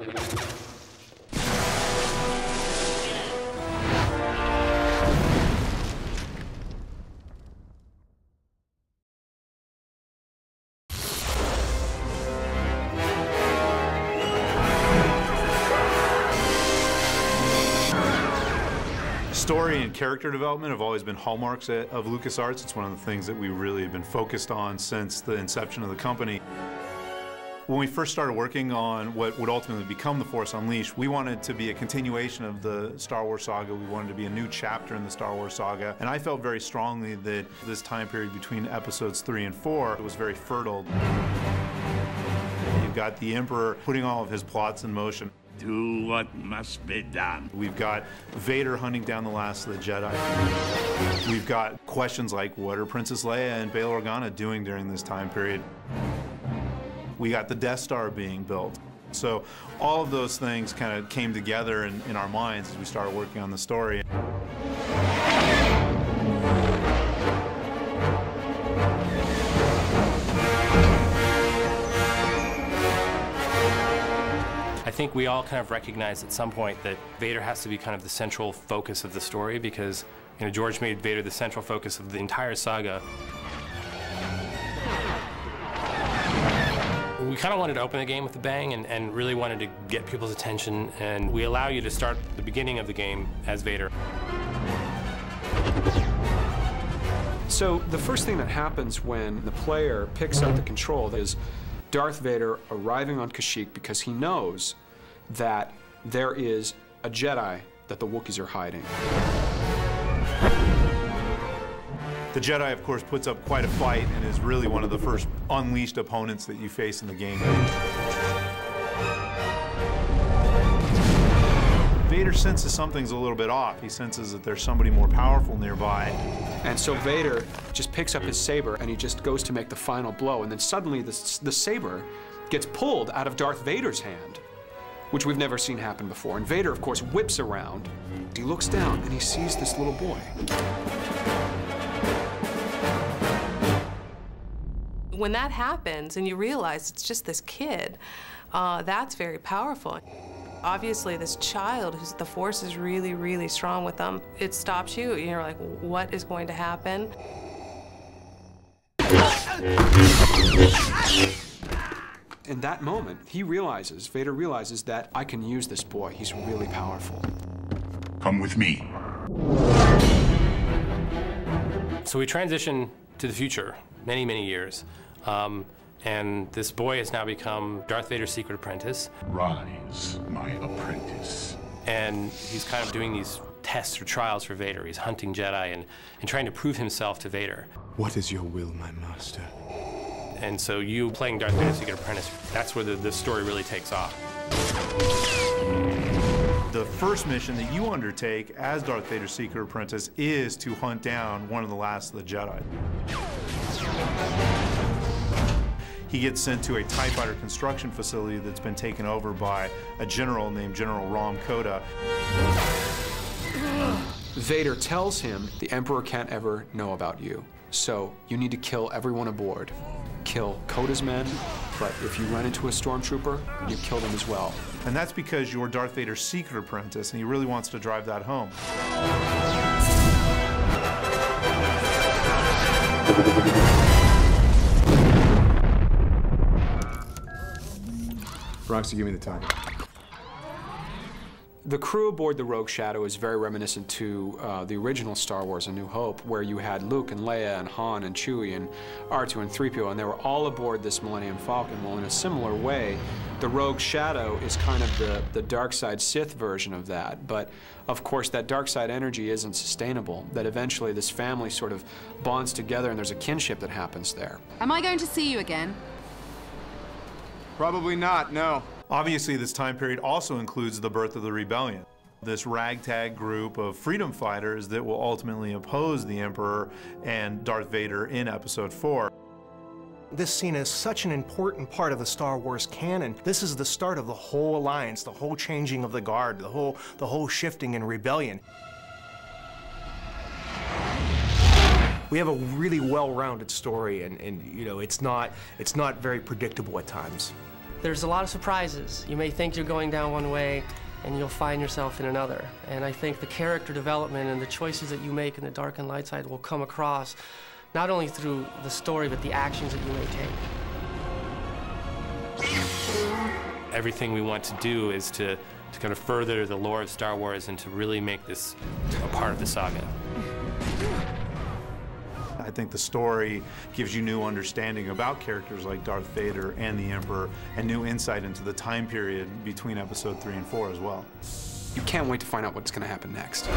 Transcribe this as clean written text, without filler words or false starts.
Story and character development have always been hallmarks of LucasArts. It's one of the things that we really have been focused on since the inception of the company. When we first started working on what would ultimately become The Force Unleashed, we wanted to be a continuation of the Star Wars saga. We wanted to be a new chapter in the Star Wars saga. And I felt very strongly that this time period between episodes 3 and 4 was very fertile. You've got the Emperor putting all of his plots in motion. Do what must be done. We've got Vader hunting down the last of the Jedi. We've got questions like, what are Princess Leia and Bail Organa doing during this time period? We got the Death Star being built. So all of those things kind of came together in our minds as we started working on the story. I think we all kind of recognize at some point that Vader has to be kind of the central focus of the story because, you know, George made Vader the central focus of the entire saga. We kind of wanted to open the game with a bang and really wanted to get people's attention, and we allow you to start the beginning of the game as Vader. So the first thing that happens when the player picks up the control is Darth Vader arriving on Kashyyyk because he knows that there is a Jedi that the Wookiees are hiding. The Jedi, of course, puts up quite a fight and is really one of the first unleashed opponents that you face in the game. Vader senses something's a little bit off. He senses that there's somebody more powerful nearby. And so Vader just picks up his saber and he just goes to make the final blow, and then suddenly the saber gets pulled out of Darth Vader's hand, which we've never seen happen before. And Vader, of course, whips around. He looks down and he sees this little boy. When that happens and you realize it's just this kid, that's very powerful. Obviously, this child, the Force is really, really strong with them. It stops you, and you're like, what is going to happen? In that moment, Vader realizes that I can use this boy. He's really powerful. Come with me. So we transition to the future, many, many years. And this boy has now become Darth Vader's secret apprentice. Rise, my apprentice. And he's kind of doing these tests or trials for Vader. He's hunting Jedi and trying to prove himself to Vader. What is your will, my master? And so you playing Darth Vader's secret apprentice, that's where the story really takes off. The first mission that you undertake as Darth Vader's secret apprentice is to hunt down one of the last of the Jedi. He gets sent to a TIE fighter construction facility that's been taken over by a general named General Rom Koda. Vader tells him the Emperor can't ever know about you, so you need to kill everyone aboard. Kill Koda's men, but if you run into a stormtrooper, you kill them as well. And that's because you're Darth Vader's secret apprentice, and he really wants to drive that home. Roxy, give me the time. The crew aboard the Rogue Shadow is very reminiscent to the original Star Wars: A New Hope, where you had Luke and Leia and Han and Chewie and R2 and 3PO, and they were all aboard this Millennium Falcon. Well, in a similar way, the Rogue Shadow is kind of the dark side Sith version of that. But of course, that dark side energy isn't sustainable, that eventually this family sort of bonds together and there's a kinship that happens there. Am I going to see you again? Probably not, no. Obviously, this time period also includes the birth of the Rebellion, this ragtag group of freedom fighters that will ultimately oppose the Emperor and Darth Vader in Episode 4. This scene is such an important part of the Star Wars canon. This is the start of the whole alliance, the whole changing of the guard, the whole shifting in rebellion. We have a really well-rounded story, and you know, it's not very predictable at times. There's a lot of surprises. You may think you're going down one way, and you'll find yourself in another. And I think the character development and the choices that you make in the dark and light side will come across not only through the story, but the actions that you may take. Everything we want to do is to kind of further the lore of Star Wars and to really make this a part of the saga. I think the story gives you new understanding about characters like Darth Vader and the Emperor, and new insight into the time period between Episode 3 and 4 as well. You can't wait to find out what's going to happen next.